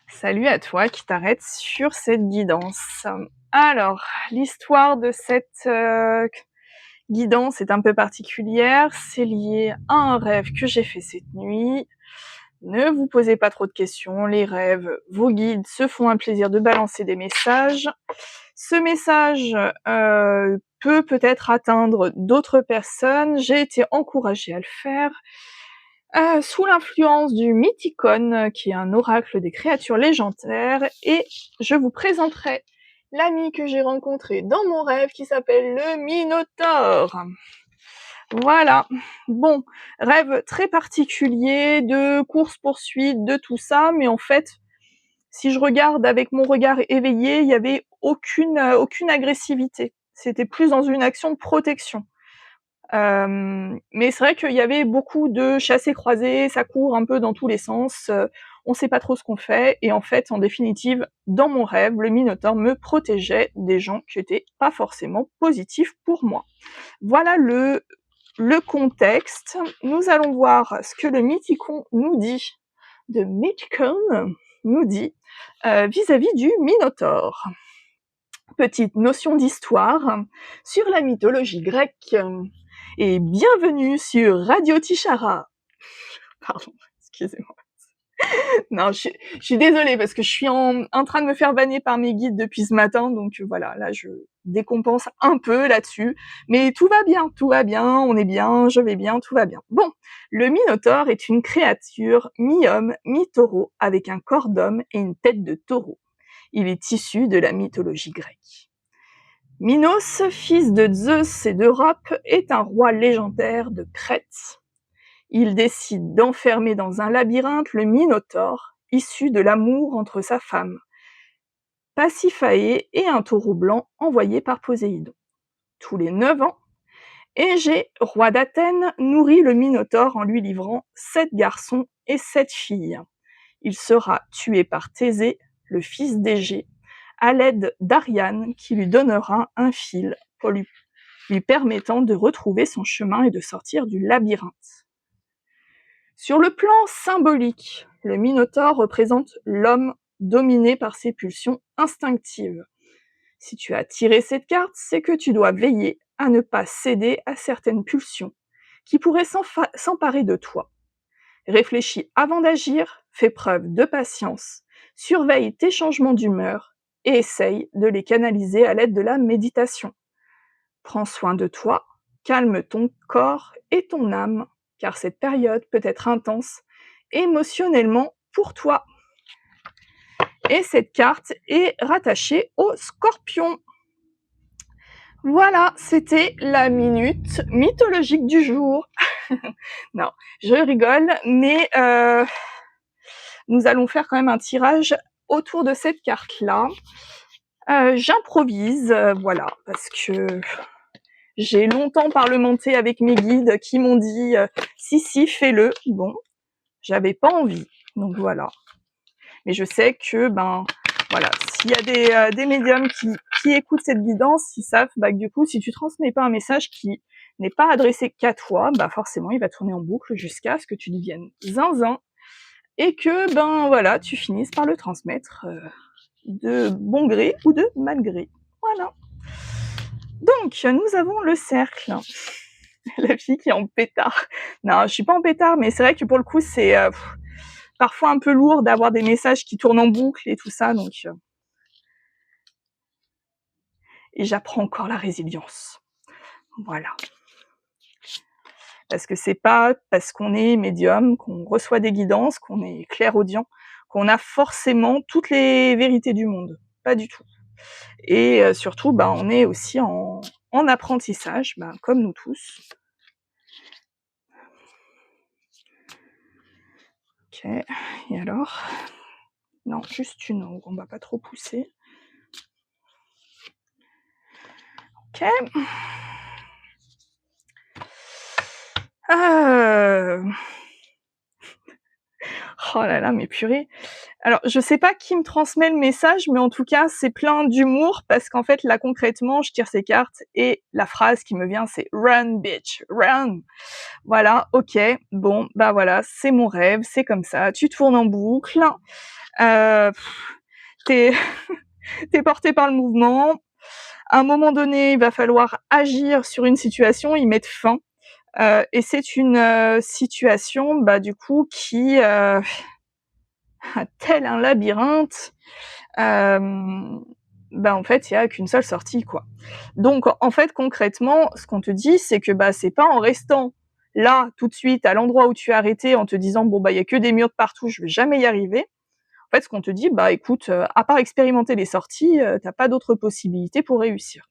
Salut à toi qui t'arrête sur cette guidance. Alors, l'histoire de cette guidance est un peu particulière, c'est lié à un rêve que j'ai fait cette nuit. Ne vous posez pas trop de questions, les rêves, vos guides se font un plaisir de balancer des messages. Ce message peut peut-être atteindre d'autres personnes, j'ai été encouragée à le faire. Sous l'influence du Mythicon, qui est un oracle des créatures légendaires, et je vous présenterai l'ami que j'ai rencontré dans mon rêve qui s'appelle le Minotaure. Voilà. Bon, rêve très particulier de course-poursuite, de tout ça, mais en fait, si je regarde avec mon regard éveillé, il y avait aucune agressivité. C'était plus dans une action de protection. Mais c'est vrai qu'il y avait beaucoup de chassés-croisés, ça court un peu dans tous les sens, on sait pas trop ce qu'on fait, et en fait, en définitive, dans mon rêve, le Minotaure me protégeait des gens qui étaient pas forcément positifs pour moi. Voilà le contexte. Nous allons voir ce que le Mythicon nous dit, vis-à-vis du Minotaure. Petite notion d'histoire sur la mythologie grecque. Et bienvenue sur Radio Tishara. Pardon, excusez-moi. Non, je suis désolée parce que je suis en train de me faire banner par mes guides depuis ce matin, donc voilà, là je décompense un peu là-dessus, mais tout va bien, on est bien, je vais bien, tout va bien. Bon, le Minotaure est une créature mi-homme, mi-taureau, avec un corps d'homme et une tête de taureau. Il est issu de la mythologie grecque. Minos, fils de Zeus et d'Europe, est un roi légendaire de Crète. Il décide d'enfermer dans un labyrinthe le Minotaure, issu de l'amour entre sa femme, Pasiphaë, et un taureau blanc envoyé par Poséidon. Tous les 9 ans, Égée, roi d'Athènes, nourrit le Minotaure en lui livrant 7 garçons et 7 filles. Il sera tué par Thésée, le fils d'Égée, à l'aide d'Ariane qui lui donnera un fil pour lui permettant de retrouver son chemin et de sortir du labyrinthe. Sur le plan symbolique, le Minotaure représente l'homme dominé par ses pulsions instinctives. Si tu as tiré cette carte, c'est que tu dois veiller à ne pas céder à certaines pulsions qui pourraient s'emparer de toi. Réfléchis avant d'agir, fais preuve de patience, surveille tes changements d'humeur et essaye de les canaliser à l'aide de la méditation. Prends soin de toi, calme ton corps et ton âme, car cette période peut être intense émotionnellement pour toi. Et cette carte est rattachée au Scorpion. Voilà, c'était la minute mythologique du jour. Non, je rigole, mais nous allons faire quand même un tirage autour de cette carte-là. J'improvise, voilà, parce que j'ai longtemps parlementé avec mes guides qui m'ont dit si, fais-le. Bon, j'avais pas envie, donc voilà. Mais je sais que, voilà, s'il y a des médiums qui écoutent cette guidance, ils savent que du coup, si tu transmets pas un message qui n'est pas adressé qu'à toi, forcément, il va tourner en boucle jusqu'à ce que tu deviennes zinzin et que, voilà, tu finisses par le transmettre de bon gré ou de mal gré. Voilà. Donc, nous avons le cercle. La fille qui est en pétard. Non, je suis pas en pétard, mais c'est vrai que pour le coup, c'est parfois un peu lourd d'avoir des messages qui tournent en boucle et tout ça, donc... Et j'apprends encore la résilience. Voilà. Parce que c'est pas parce qu'on est médium, qu'on reçoit des guidances, qu'on est clairaudient, qu'on a forcément toutes les vérités du monde. Pas du tout. Et surtout, on est aussi en apprentissage, comme nous tous. Ok, et alors? Non, juste une ombre, on va pas trop pousser. Ok. Oh là là, mais purée. Alors, je sais pas qui me transmet le message, mais en tout cas, c'est plein d'humour parce qu'en fait, là, concrètement, je tire ces cartes et la phrase qui me vient, c'est "Run, bitch, run". Voilà, ok, bon, voilà, c'est mon rêve, c'est comme ça, tu tournes en boucle. T'es t'es porté par le mouvement. À un moment donné, il va falloir agir sur une situation, y mettre fin. Et c'est une situation, du coup, qui, tel un labyrinthe, en fait, il y a qu'une seule sortie, quoi. Donc, en fait, concrètement, ce qu'on te dit, c'est que c'est pas en restant là, tout de suite, à l'endroit où tu es arrêté, en te disant bon il y a que des murs de partout, je vais jamais y arriver. En fait, ce qu'on te dit, écoute, à part expérimenter les sorties, t'as pas d'autres possibilités pour réussir.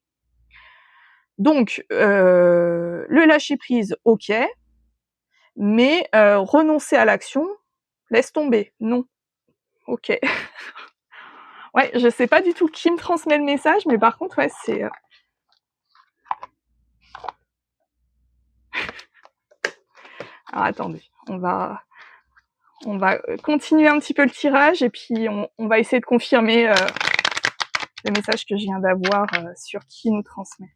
Donc, le lâcher prise, ok, mais renoncer à l'action, laisse tomber, non. Ok. Ouais, je sais pas du tout qui me transmet le message, mais par contre, ouais, c'est... Alors attendez, on va continuer un petit peu le tirage et puis on va essayer de confirmer le message que je viens d'avoir sur qui nous transmet.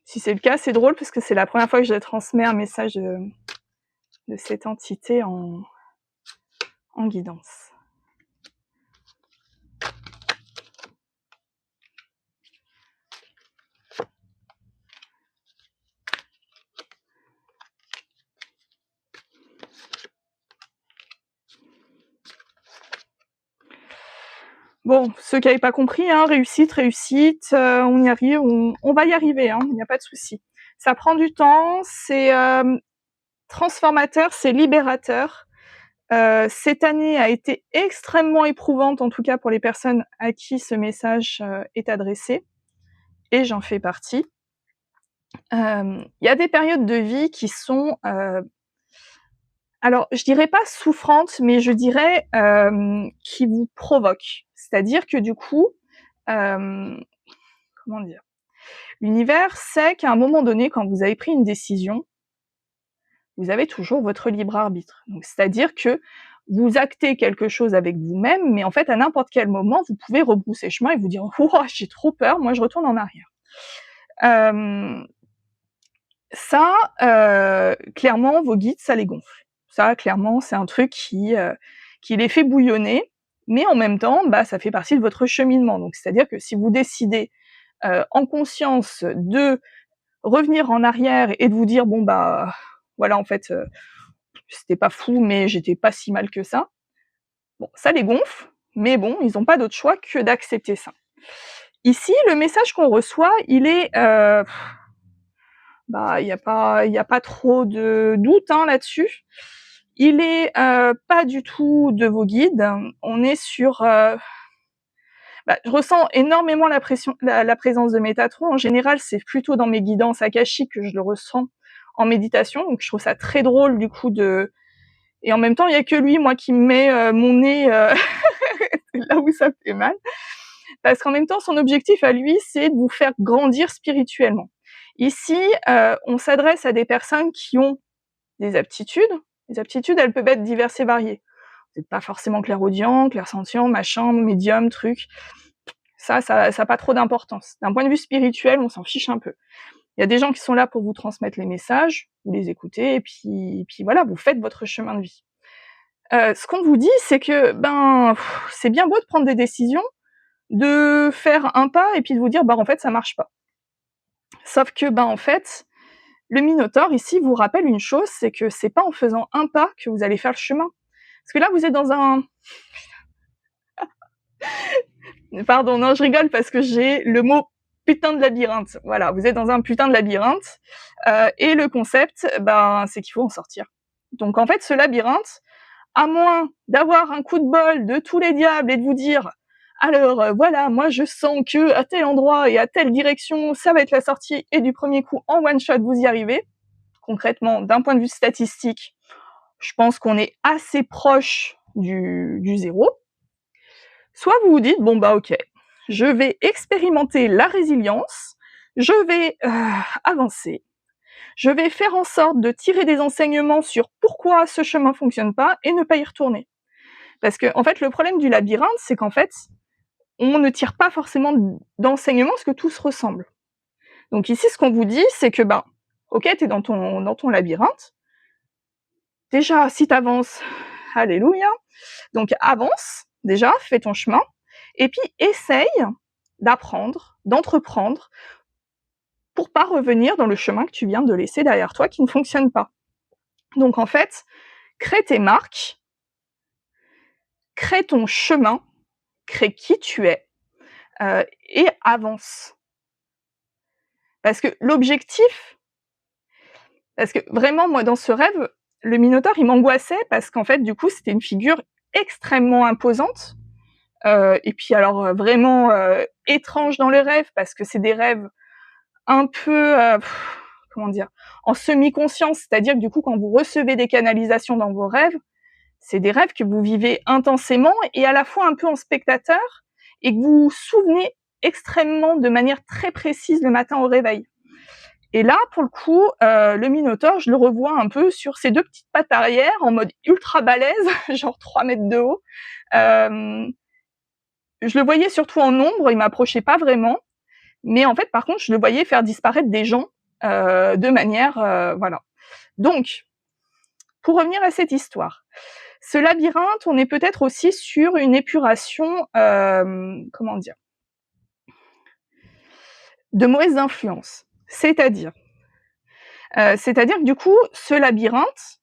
Si c'est le cas, c'est drôle parce que c'est la première fois que je transmets un message de cette entité en guidance. Bon, ceux qui n'avaient pas compris, réussite, on y arrive, on va y arriver, il n'y a pas de souci. Ça prend du temps, c'est transformateur, c'est libérateur. Cette année a été extrêmement éprouvante, en tout cas pour les personnes à qui ce message est adressé, et j'en fais partie. Il y a des périodes de vie qui sont, alors je dirais pas souffrantes, mais je dirais qui vous provoquent. C'est-à-dire que du coup, comment dire, l'univers sait qu'à un moment donné, quand vous avez pris une décision, vous avez toujours votre libre arbitre. Donc, c'est-à-dire que vous actez quelque chose avec vous-même, mais en fait, à n'importe quel moment, vous pouvez rebrousser chemin et vous dire « Oh, j'ai trop peur, moi je retourne en arrière ». Ça, clairement, vos guides, ça les gonfle. Ça, clairement, c'est un truc qui les fait bouillonner, mais en même temps, ça fait partie de votre cheminement. Donc, c'est-à-dire que si vous décidez en conscience de revenir en arrière et de vous dire « Bon, voilà, en fait, c'était pas fou, mais j'étais pas si mal que ça », bon, ça les gonfle, mais bon, ils n'ont pas d'autre choix que d'accepter ça. Ici, le message qu'on reçoit, il est... il y a pas trop de doute là-dessus. Il est pas du tout de vos guides. On est sur... je ressens énormément la présence de Métatron. En général, c'est plutôt dans mes guidances akashiques que je le ressens en méditation. Donc, je trouve ça très drôle, du coup, de... Et en même temps, il y a que lui, moi, qui me met mon nez là où ça fait mal. Parce qu'en même temps, son objectif à lui, c'est de vous faire grandir spirituellement. Ici, on s'adresse à des personnes qui ont des aptitudes. Les aptitudes, elles peuvent être diverses et variées. Vous n'êtes pas forcément clairaudient, clairsentient, machin, médium, truc. Ça n'a pas trop d'importance. D'un point de vue spirituel, on s'en fiche un peu. Il y a des gens qui sont là pour vous transmettre les messages, vous les écoutez, et puis voilà, vous faites votre chemin de vie. Ce qu'on vous dit, c'est que c'est bien beau de prendre des décisions, de faire un pas, et puis de vous dire en fait ça marche pas. Sauf que en fait, le Minotaure ici vous rappelle une chose, c'est que c'est pas en faisant un pas que vous allez faire le chemin. Parce que là vous êtes dans un... Pardon, non, je rigole parce que j'ai le mot putain de labyrinthe. Voilà, vous êtes dans un putain de labyrinthe, et le concept, c'est qu'il faut en sortir. Donc en fait, ce labyrinthe, à moins d'avoir un coup de bol de tous les diables et de vous dire alors voilà, moi je sens que à tel endroit et à telle direction, ça va être la sortie, et du premier coup, en one shot, vous y arrivez. Concrètement, d'un point de vue statistique, je pense qu'on est assez proche du zéro. Soit vous vous dites, ok, je vais expérimenter la résilience, je vais avancer, je vais faire en sorte de tirer des enseignements sur pourquoi ce chemin fonctionne pas et ne pas y retourner. Parce que, en fait, le problème du labyrinthe, c'est qu'en fait, on ne tire pas forcément d'enseignements parce que tout se ressemble. Donc ici, ce qu'on vous dit, c'est que, ok, t'es dans ton labyrinthe. Déjà, si t'avances, alléluia. Donc avance, déjà, fais ton chemin, et puis essaye d'apprendre, d'entreprendre, pour pas revenir dans le chemin que tu viens de laisser derrière toi qui ne fonctionne pas. Donc en fait, crée tes marques, crée ton chemin, crée qui tu es, et avance. Parce que l'objectif, parce que vraiment, moi, dans ce rêve, le Minotaure, il m'angoissait parce qu'en fait, du coup, c'était une figure extrêmement imposante, et puis alors vraiment étrange dans les rêves, parce que c'est des rêves un peu, comment dire, en semi-conscience, c'est-à-dire que du coup, quand vous recevez des canalisations dans vos rêves, c'est des rêves que vous vivez intensément et à la fois un peu en spectateur, et que vous vous souvenez extrêmement de manière très précise le matin au réveil. Et là, pour le coup, le Minotaure, je le revois un peu sur ses deux petites pattes arrière, en mode ultra balèze, genre 3 mètres de haut. Je le voyais surtout en ombre, il m'approchait pas vraiment, mais en fait, par contre, je le voyais faire disparaître des gens de manière, voilà. Donc, pour revenir à cette histoire, ce labyrinthe, on est peut-être aussi sur une épuration, comment dire, de mauvaises influences. C'est-à-dire que du coup, ce labyrinthe,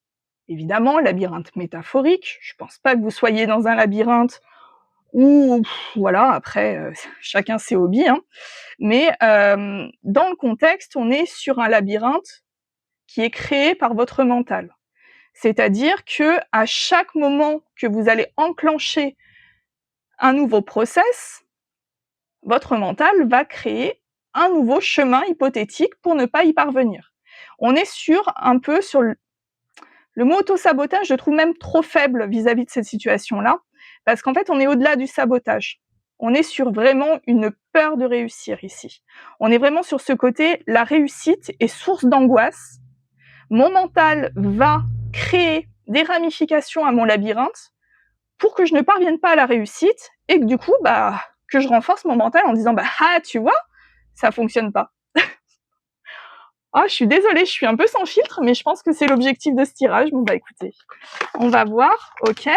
évidemment, labyrinthe métaphorique, je pense pas que vous soyez dans un labyrinthe où, voilà, après, chacun ses hobbies, hein, mais dans le contexte, on est sur un labyrinthe qui est créé par votre mental. C'est-à-dire que à chaque moment que vous allez enclencher un nouveau process, votre mental va créer un nouveau chemin hypothétique pour ne pas y parvenir. On est un peu sur le mot auto-sabotage, je trouve même trop faible vis-à-vis de cette situation-là, parce qu'en fait, on est au-delà du sabotage. On est sur vraiment une peur de réussir ici. On est vraiment sur ce côté, la réussite est source d'angoisse. Mon mental va créer des ramifications à mon labyrinthe pour que je ne parvienne pas à la réussite et que du coup, que je renforce mon mental en disant, tu vois, ça fonctionne pas. Ah, je suis désolée, je suis un peu sans filtre, mais je pense que c'est l'objectif de ce tirage. Bon, écoutez, on va voir, ok.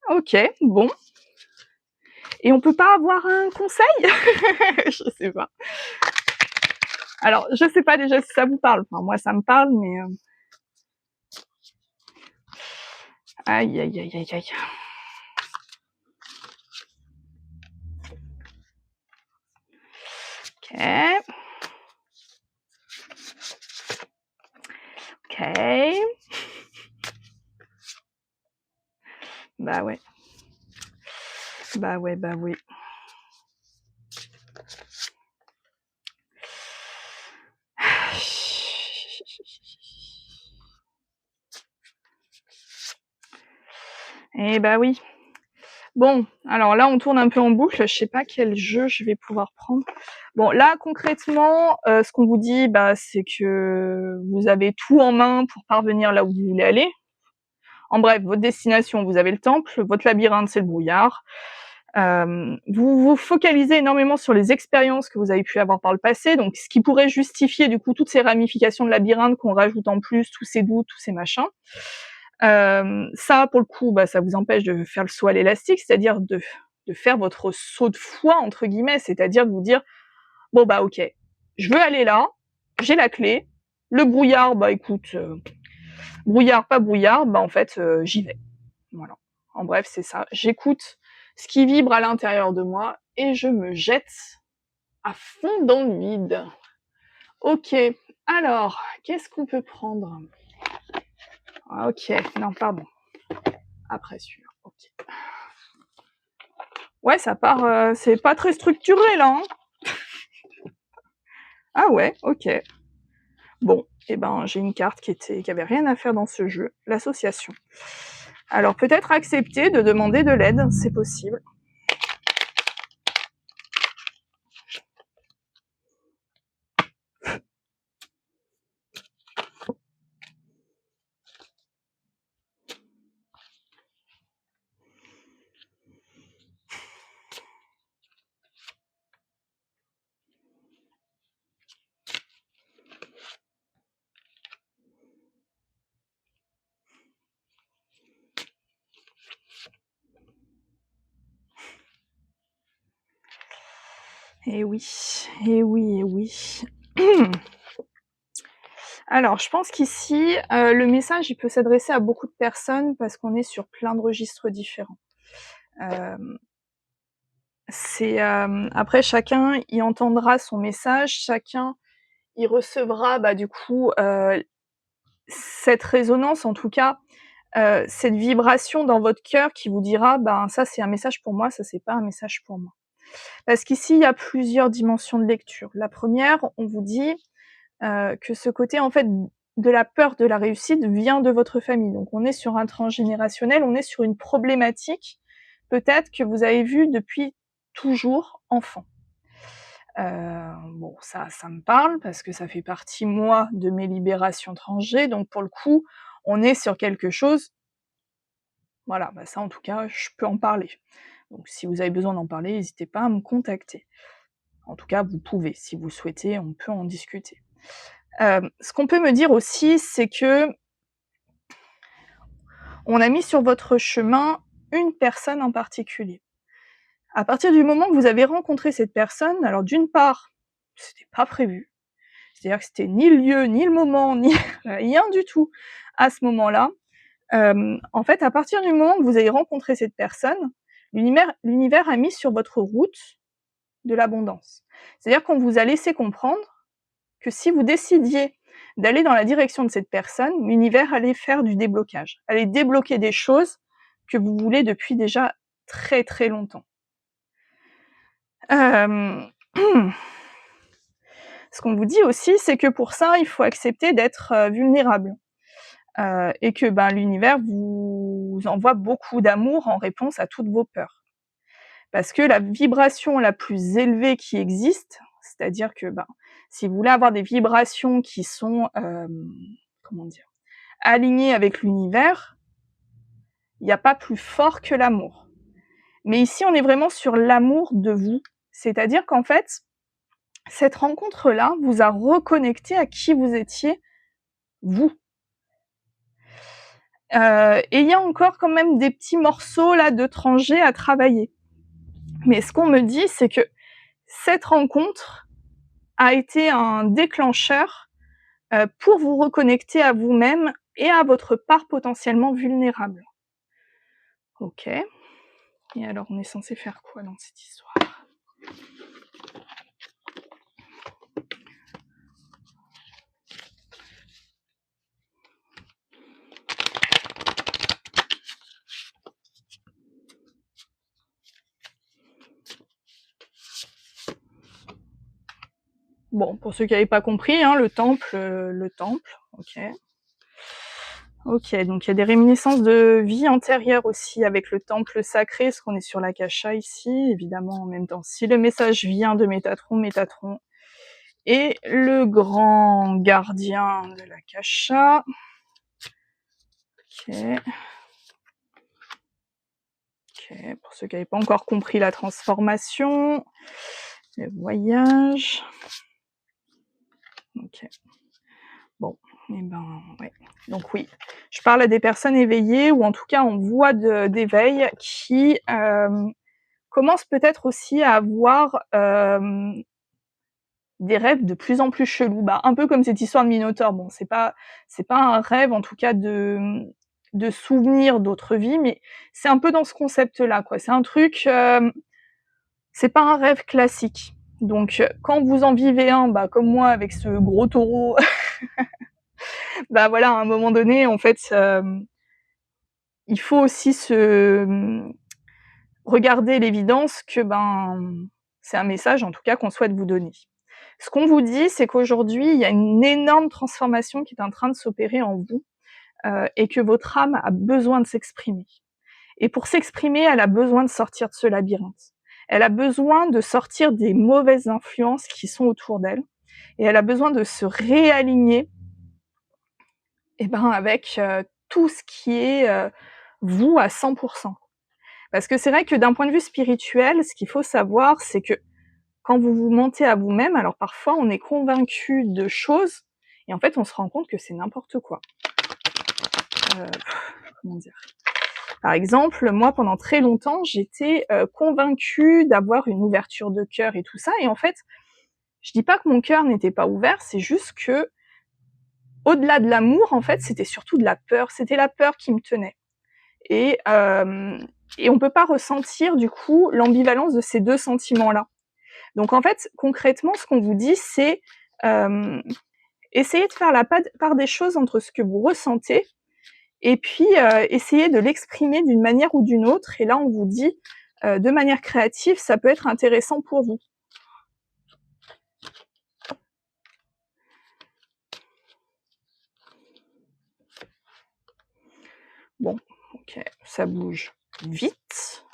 Ok, bon. Et on peut pas avoir un conseil? Je sais pas. Alors, je sais pas déjà si ça vous parle. Enfin, moi, ça me parle, mais... Aïe, aïe, aïe, aïe, aïe. Ok. Ok. Bah ouais. Bah ouais, bah oui. Eh bah oui. Bon, alors là, on tourne un peu en boucle. Je sais pas quel jeu je vais pouvoir prendre. Bon, là, concrètement, ce qu'on vous dit, c'est que vous avez tout en main pour parvenir là où vous voulez aller. En bref, votre destination, vous avez le temple. Votre labyrinthe, c'est le brouillard. Vous vous focalisez énormément sur les expériences que vous avez pu avoir par le passé, donc ce qui pourrait justifier du coup toutes ces ramifications de labyrinthe qu'on rajoute en plus, tous ces doutes, tous ces machins. Ça, pour le coup, ça vous empêche de faire le saut à l'élastique, c'est-à-dire de faire votre saut de foi, entre guillemets, c'est-à-dire de vous dire, bon ok, je veux aller là, j'ai la clé, le brouillard, écoute, brouillard, pas brouillard, en fait, j'y vais. Voilà. En bref, c'est ça. J'écoute ce qui vibre à l'intérieur de moi et je me jette à fond dans le vide. Ok, alors, qu'est-ce qu'on peut prendre? Ok, non, pardon. Après celui-là, ok. Ouais, ça part, c'est pas très structuré là. Hein. Ah ouais, ok. Bon, j'ai une carte qui avait rien à faire dans ce jeu, l'association. Alors peut-être accepter de demander de l'aide, c'est possible. Eh oui, eh oui, eh oui. Alors, je pense qu'ici, le message, il peut s'adresser à beaucoup de personnes parce qu'on est sur plein de registres différents. Hem, après chacun y entendra son message, chacun y recevra, bah, du coup, cette résonance, en tout cas, cette vibration dans votre cœur qui vous dira: «Ben, ça, c'est un message pour moi, ça, c'est pas un message pour moi». Parce qu'ici, il y a plusieurs dimensions de lecture. La première, on vous dit, que ce côté, en fait, de la peur de la réussite vient de votre famille. Donc on est sur un transgénérationnel, on est sur une problématique, peut-être, que vous avez vue depuis toujours enfant. Bon, ça me parle parce que ça fait partie, moi, de mes libérations transgé, donc pour le coup, on est sur quelque chose, voilà, bah ça, en tout cas, je peux en parler. Donc si vous avez besoin d'en parler, n'hésitez pas à me contacter. En tout cas, vous pouvez, si vous souhaitez, on peut en discuter. Ce qu'on peut me dire aussi, c'est que on a mis sur votre chemin une personne en particulier. À partir du moment que vous avez rencontré cette personne, alors d'une part, c'était pas prévu, c'est-à-dire que c'était ni le lieu, ni le moment, ni rien du tout à ce moment-là. En fait, à partir du moment que vous avez rencontré cette personne, l'univers a mis sur votre route de l'abondance. C'est-à-dire qu'on vous a laissé comprendre que si vous décidiez d'aller dans la direction de cette personne, l'univers allait faire du déblocage, allait débloquer des choses que vous voulez depuis déjà très très longtemps. Ce qu'on vous dit aussi, c'est que pour ça, il faut accepter d'être vulnérable. Et que ben, l'univers vous envoie beaucoup d'amour en réponse à toutes vos peurs. Parce que la vibration la plus élevée qui existe, c'est-à-dire que ben, si vous voulez avoir des vibrations qui sont, comment dire, alignées avec l'univers, il n'y a pas plus fort que l'amour. Mais ici, on est vraiment sur l'amour de vous. C'est-à-dire qu'en fait, cette rencontre-là vous a reconnecté à qui vous étiez, vous. Et il y a encore quand même des petits morceaux là de transgé à travailler. Mais ce qu'on me dit, c'est que cette rencontre a été un déclencheur pour vous reconnecter à vous-même et à votre part potentiellement vulnérable. Ok. Et alors, on est censé faire quoi dans cette histoire ? Bon, pour ceux qui n'avaient pas compris, hein, le temple, ok. Ok, donc il y a des réminiscences de vie antérieure aussi avec le temple sacré, parce qu'on est sur l'Akasha ici, évidemment en même temps. Si le message vient de Métatron, Métatron est le grand gardien de l'Akasha. Ok. Ok, pour ceux qui n'avaient pas encore compris la transformation, le voyage. Ok. Bon, et ben ouais. Donc oui, je parle à des personnes éveillées ou en tout cas en voie d'éveil qui commencent peut-être aussi à avoir des rêves de plus en plus chelous. Bah, un peu comme cette histoire de Minotaure. Bon, c'est pas un rêve en tout cas de souvenirs d'autres vies, mais c'est un peu dans ce concept-là, quoi. C'est un truc, c'est pas un rêve classique. Donc quand vous en vivez un, bah comme moi avec ce gros taureau, bah voilà, à un moment donné, en fait, il faut aussi regarder l'évidence que ben c'est un message, en tout cas, qu'on souhaite vous donner. Ce qu'on vous dit, c'est qu'aujourd'hui, il y a une énorme transformation qui est en train de s'opérer en vous, et que votre âme a besoin de s'exprimer. Et pour s'exprimer, elle a besoin de sortir de ce labyrinthe. Elle a besoin de sortir des mauvaises influences qui sont autour d'elle, et elle a besoin de se réaligner, et ben avec tout ce qui est vous à 100%. Parce que c'est vrai que d'un point de vue spirituel, ce qu'il faut savoir, c'est que quand vous vous mentez à vous-même, alors parfois on est convaincu de choses, et en fait on se rend compte que c'est n'importe quoi. Comment dire ? Par exemple, moi, pendant très longtemps, j'étais convaincue d'avoir une ouverture de cœur et tout ça, et en fait, je dis pas que mon cœur n'était pas ouvert, c'est juste que, au-delà de l'amour, en fait, c'était surtout de la peur. C'était la peur qui me tenait. Et, on peut pas ressentir, du coup, l'ambivalence de ces deux sentiments-là. Donc, en fait, concrètement, ce qu'on vous dit, c'est essayez de faire la part des choses entre ce que vous ressentez et puis essayez de l'exprimer d'une manière ou d'une autre. Et là, on vous dit, de manière créative, ça peut être intéressant pour vous. Bon, ok, ça bouge vite.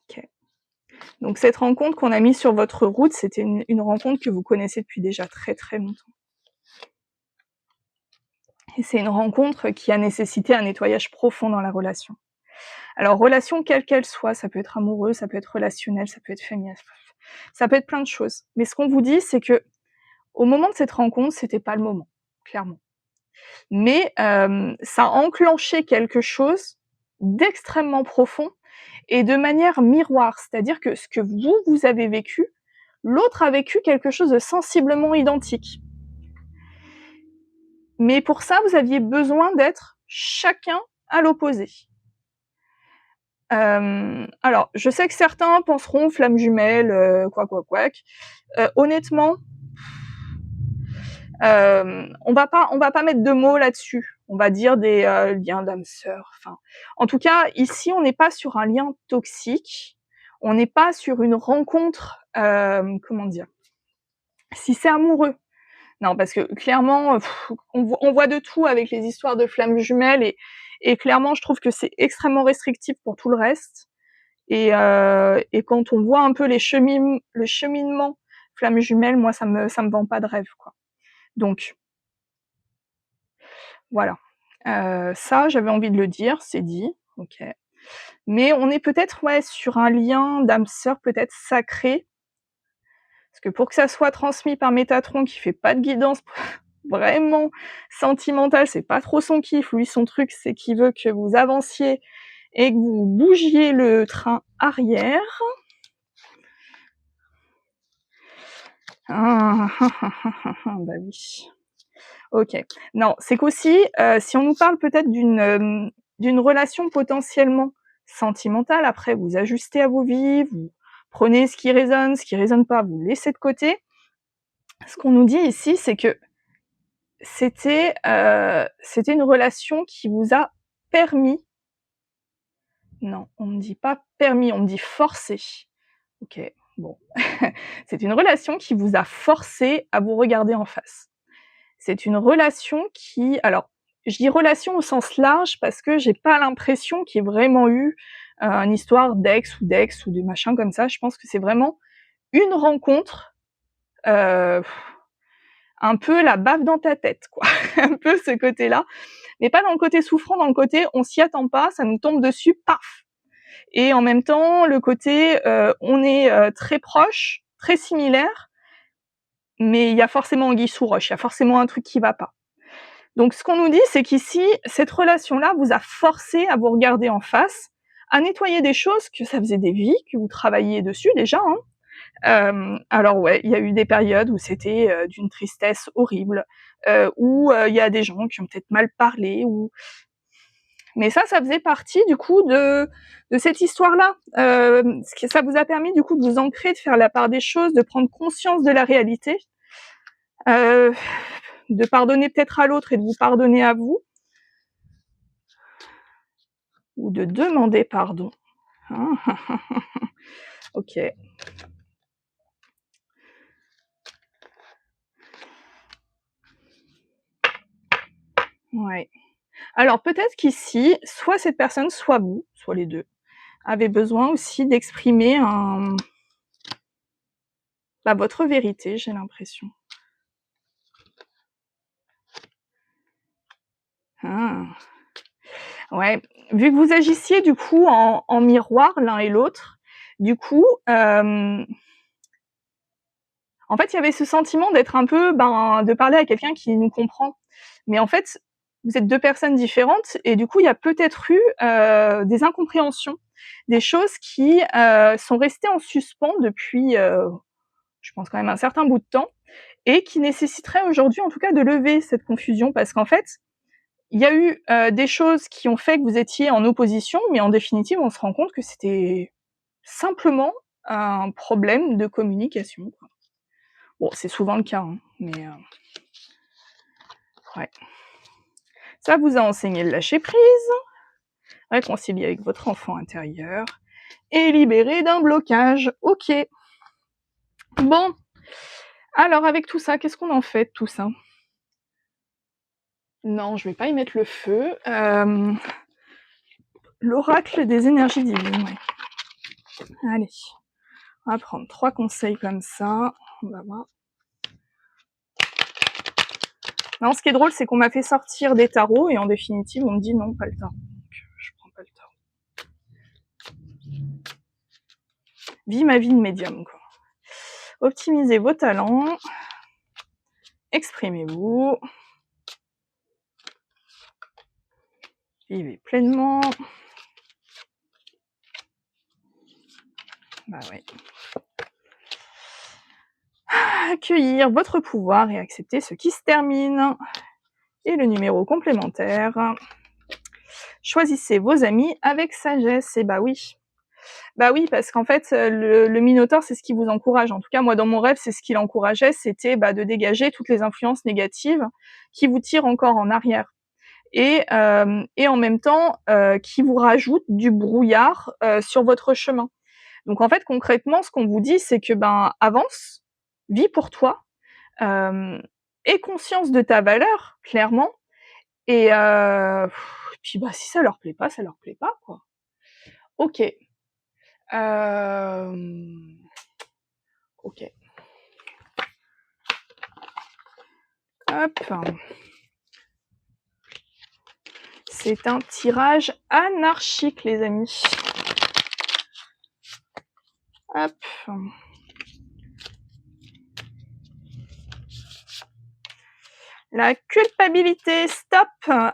Ok. Donc cette rencontre qu'on a mise sur votre route, c'était une rencontre que vous connaissez depuis déjà très très longtemps. Et c'est une rencontre qui a nécessité un nettoyage profond dans la relation. Alors, relation quelle qu'elle soit, ça peut être amoureux, ça peut être relationnel, ça peut être familial, ça peut être plein de choses. Mais ce qu'on vous dit, c'est que au moment de cette rencontre, c'était pas le moment, clairement. Mais ça a enclenché quelque chose d'extrêmement profond et de manière miroir. C'est-à-dire que ce que vous avez vécu, l'autre a vécu quelque chose de sensiblement identique. Mais pour ça, vous aviez besoin d'être chacun à l'opposé. Alors, je sais que certains penseront flamme jumelle, quoi. Honnêtement, on va pas mettre de mots là-dessus. On va dire des liens d'âme sœur. Enfin, en tout cas, ici, on n'est pas sur un lien toxique. On n'est pas sur une rencontre. Comment dire ? Si c'est amoureux. Non, parce que clairement, on voit de tout avec les histoires de flammes jumelles et clairement, je trouve que c'est extrêmement restrictif pour tout le reste. Et quand on voit un peu le cheminement flamme jumelle, moi ça me vend pas de rêve, quoi. Donc voilà. Ça, j'avais envie de le dire, c'est dit, ok. Mais on est peut-être sur un lien d'âme sœur peut-être sacré, parce que pour que ça soit transmis par Métatron qui fait pas de guidance vraiment sentimentale, c'est pas trop son kiff. Lui, son truc, c'est qu'il veut que vous avanciez et que vous bougiez le train arrière. Bah oui. Ok. Non, c'est qu'aussi, si on nous parle peut-être d'une relation potentiellement sentimentale, après vous ajustez à vos vies, vous prenez ce qui résonne pas, vous laissez de côté. Ce qu'on nous dit ici, c'est que c'était une relation qui vous a permis. Non, on me dit pas permis, on me dit forcé. Ok, bon. C'est une relation qui vous a forcé à vous regarder en face. C'est une relation qui, alors, je dis relation au sens large parce que j'ai pas l'impression qu'il y ait vraiment eu une histoire d'ex ou de machin comme ça. Je pense que c'est vraiment une rencontre, un peu la baffe dans ta tête, quoi. Un peu ce côté-là. Mais pas dans le côté souffrant, dans le côté on s'y attend pas, ça nous tombe dessus, paf. Et en même temps, le côté on est très proches, très similaires, mais il y a forcément anguille sous roche, il y a forcément un truc qui va pas. Donc ce qu'on nous dit, c'est qu'ici, cette relation-là vous a forcé à vous regarder en face, à nettoyer des choses que ça faisait des vies, que vous travailliez dessus déjà. Alors ouais, il y a eu des périodes où c'était d'une tristesse horrible, où il y a des gens qui ont peut-être mal parlé, mais ça faisait partie du coup de cette histoire-là. Ça vous a permis du coup de vous ancrer, de faire la part des choses, de prendre conscience de la réalité. De pardonner peut-être à l'autre et de vous pardonner à vous, ou de demander pardon. Ok. Ouais. Alors peut-être qu'ici, soit cette personne, soit vous, soit les deux, avez besoin aussi d'exprimer votre vérité, j'ai l'impression. Ah. Ouais, vu que vous agissiez du coup en miroir l'un et l'autre, du coup, en fait, il y avait ce sentiment d'être un peu, de parler à quelqu'un qui nous comprend. Mais en fait, vous êtes 2 personnes différentes et du coup, il y a peut-être eu, des incompréhensions, des choses qui, sont restées en suspens depuis, je pense quand même un certain bout de temps et qui nécessiteraient aujourd'hui, en tout cas, de lever cette confusion. Parce qu'en fait, il y a eu, des choses qui ont fait que vous étiez en opposition, mais en définitive, on se rend compte que c'était simplement un problème de communication, quoi. Bon, c'est souvent le cas, hein, mais ouais. Ça vous a enseigné le lâcher prise, réconcilier avec votre enfant intérieur et libérer d'un blocage. Ok. Bon. Alors avec tout ça, qu'est-ce qu'on en fait de tout ça? Non, je vais pas y mettre le feu. L'oracle des énergies divines, ouais. Allez. On va prendre 3 conseils comme ça. On va voir. Non, ce qui est drôle, c'est qu'on m'a fait sortir des tarots et en définitive, on me dit non, pas le tarot. Donc, je prends pas le tarot. Vis ma vie de médium, quoi. Optimisez vos talents. Exprimez-vous. Vivez pleinement. Bah ouais. Accueillir votre pouvoir et accepter ce qui se termine. Et le numéro complémentaire. Choisissez vos amis avec sagesse. Et bah oui. Bah oui, parce qu'en fait, le Minotaure, c'est ce qui vous encourage. En tout cas, moi, dans mon rêve, c'est ce qui l'encourageait, c'était de dégager toutes les influences négatives qui vous tirent encore en arrière. Et en même temps, qui vous rajoutent du brouillard sur votre chemin. Donc en fait, concrètement, ce qu'on vous dit, c'est que avance, vis pour toi, aie conscience de ta valeur, clairement, et puis si ça leur plaît pas, ça leur plaît pas, quoi. Ok. Ok. Hop. C'est un tirage anarchique, les amis. Hop. La culpabilité, stop,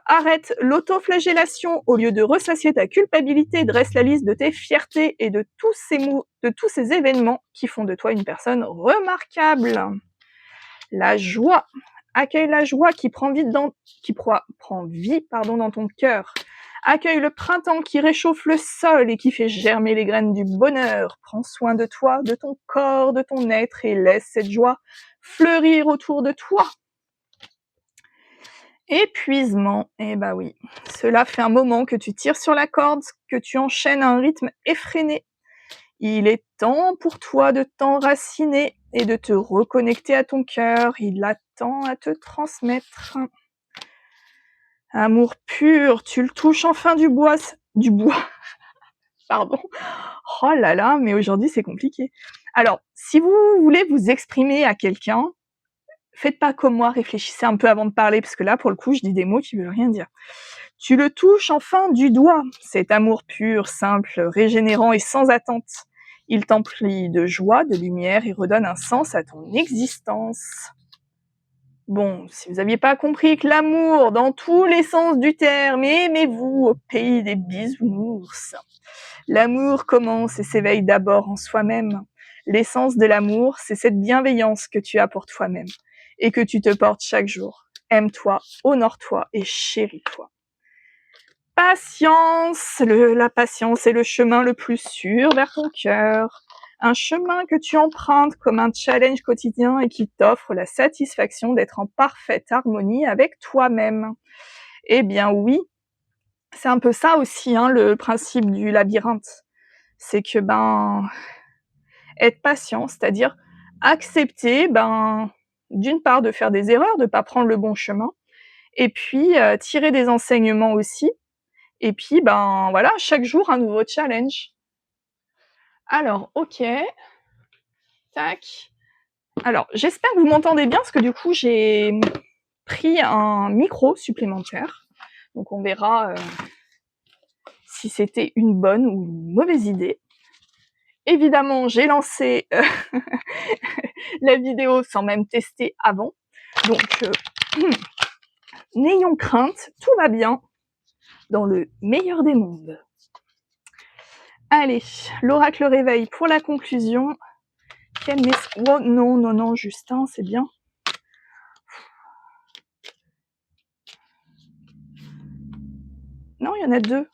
arrête l'autoflagellation. Au lieu de ressasser ta culpabilité, dresse la liste de tes fiertés et de tous ces événements qui font de toi une personne remarquable. La joie, accueille la joie qui prend vie dans ton cœur. Accueille le printemps qui réchauffe le sol et qui fait germer les graines du bonheur. Prends soin de toi, de ton corps, de ton être et laisse cette joie fleurir autour de toi. Épuisement, eh bah oui, cela fait un moment que tu tires sur la corde, que tu enchaînes un rythme effréné. Il est temps pour toi de t'enraciner et de te reconnecter à ton cœur, il attend à te transmettre. Amour pur, tu le touches enfin du bois, pardon. Oh là là, mais aujourd'hui c'est compliqué. Alors, si vous voulez vous exprimer à quelqu'un, faites pas comme moi, réfléchissez un peu avant de parler, parce que là, pour le coup, je dis des mots qui veulent rien dire. Tu le touches enfin du doigt, cet amour pur, simple, régénérant et sans attente. Il t'emplit de joie, de lumière et redonne un sens à ton existence. Bon, si vous n'aviez pas compris que l'amour, dans tous les sens du terme, aimez-vous au pays des bisounours. L'amour commence et s'éveille d'abord en soi-même. L'essence de l'amour, c'est cette bienveillance que tu as pour toi-même et que tu te portes chaque jour. Aime-toi, honore-toi et chéris-toi. Patience, la patience est le chemin le plus sûr vers ton cœur. Un chemin que tu empruntes comme un challenge quotidien et qui t'offre la satisfaction d'être en parfaite harmonie avec toi-même. Eh bien oui, c'est un peu ça aussi, le principe du labyrinthe. C'est que être patient, c'est-à-dire accepter d'une part de faire des erreurs, de pas prendre le bon chemin, et puis tirer des enseignements aussi, et puis voilà, chaque jour un nouveau challenge. Alors, ok, tac. Alors, j'espère que vous m'entendez bien, parce que du coup j'ai pris un micro supplémentaire, donc on verra si c'était une bonne ou une mauvaise idée. Évidemment, j'ai lancé la vidéo sans même tester avant. Donc, n'ayons crainte, tout va bien dans le meilleur des mondes. Allez, l'oracle réveille pour la conclusion. Oh non, non, non, Justin, c'est bien. Non, il y en a deux.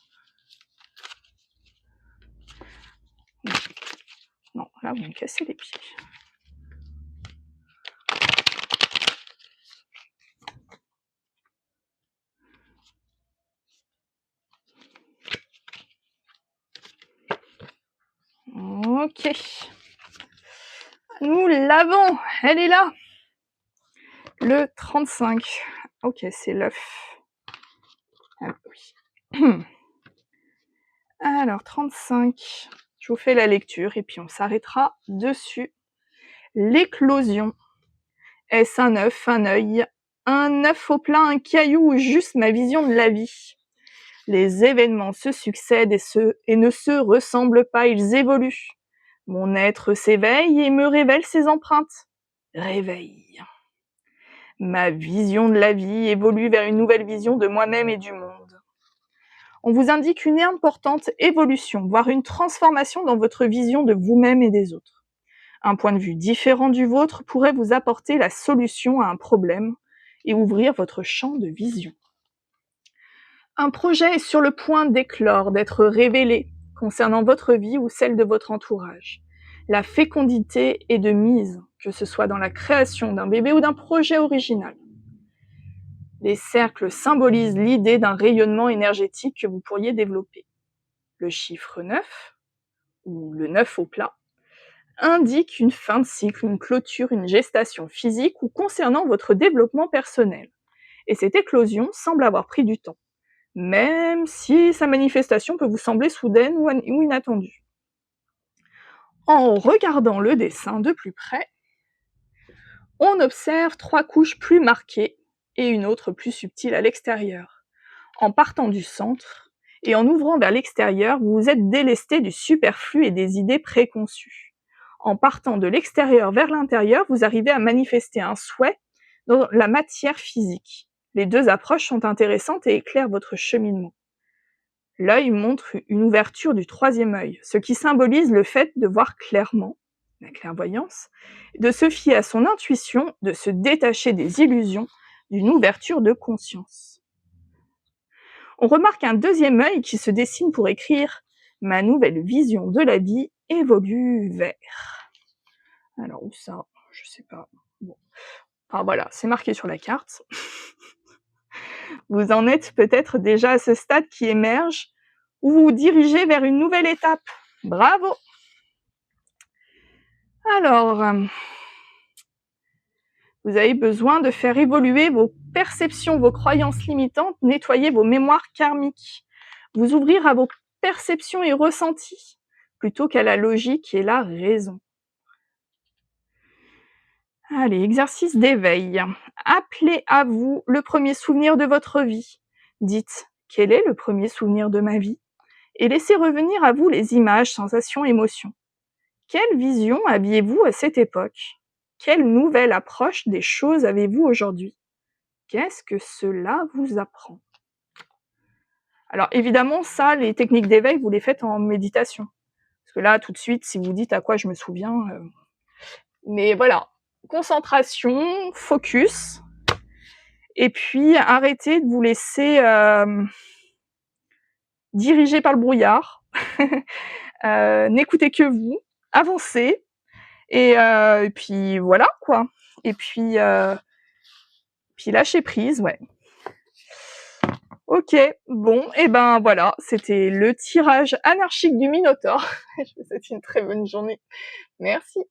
Non, là, vous me cassez les pieds. Ok. Nous l'avons, elle est là. Le 35. Ok, c'est l'œuf. Ah, oui. Alors, 35. Je vous fais la lecture et puis on s'arrêtera dessus. L'éclosion. Est-ce un œuf, un œil, un œuf au plat, un caillou ou juste ma vision de la vie? Les événements se succèdent et ne se ressemblent pas, ils évoluent. Mon être s'éveille et me révèle ses empreintes. Réveil. Ma vision de la vie évolue vers une nouvelle vision de moi-même et du monde. On vous indique une importante évolution, voire une transformation dans votre vision de vous-même et des autres. Un point de vue différent du vôtre pourrait vous apporter la solution à un problème et ouvrir votre champ de vision. Un projet est sur le point d'éclore, d'être révélé concernant votre vie ou celle de votre entourage. La fécondité est de mise, que ce soit dans la création d'un bébé ou d'un projet original. Les cercles symbolisent l'idée d'un rayonnement énergétique que vous pourriez développer. Le chiffre 9, ou le 9 au plat, indique une fin de cycle, une clôture, une gestation physique ou concernant votre développement personnel. Et cette éclosion semble avoir pris du temps, même si sa manifestation peut vous sembler soudaine ou inattendue. En regardant le dessin de plus près, on observe 3 couches plus marquées et une autre plus subtile à l'extérieur. En partant du centre et en ouvrant vers l'extérieur, vous vous êtes délesté du superflu et des idées préconçues. En partant de l'extérieur vers l'intérieur, vous arrivez à manifester un souhait dans la matière physique. Les deux approches sont intéressantes et éclairent votre cheminement. L'œil montre une ouverture du troisième œil, ce qui symbolise le fait de voir clairement, la clairvoyance, de se fier à son intuition, de se détacher des illusions, d'une ouverture de conscience. On remarque un deuxième œil qui se dessine pour écrire « Ma nouvelle vision de la vie évolue vers ». Alors où ça? Je sais pas. Bon. Ah voilà, c'est marqué sur la carte. Vous en êtes peut-être déjà à ce stade qui émerge, où vous vous dirigez vers une nouvelle étape. Bravo! Alors, vous avez besoin de faire évoluer vos perceptions, vos croyances limitantes, nettoyer vos mémoires karmiques, vous ouvrir à vos perceptions et ressentis, plutôt qu'à la logique et la raison. Allez, exercice d'éveil. Appelez à vous le premier souvenir de votre vie. Dites, quel est le premier souvenir de ma vie? Et laissez revenir à vous les images, sensations, émotions. Quelle vision aviez-vous à cette époque? Quelle nouvelle approche des choses avez-vous aujourd'hui? Qu'est-ce que cela vous apprend? Alors évidemment, ça, les techniques d'éveil, vous les faites en méditation. Parce que là, tout de suite, si vous dites à quoi je me souviens... Mais voilà, concentration, focus, et puis arrêtez de vous laisser diriger par le brouillard. N'écoutez que vous, avancez, et puis voilà, quoi. Et puis lâchez prise, ouais. Ok, bon, et ben voilà, c'était le tirage anarchique du Minotaure. Je vous souhaite une très bonne journée. Merci.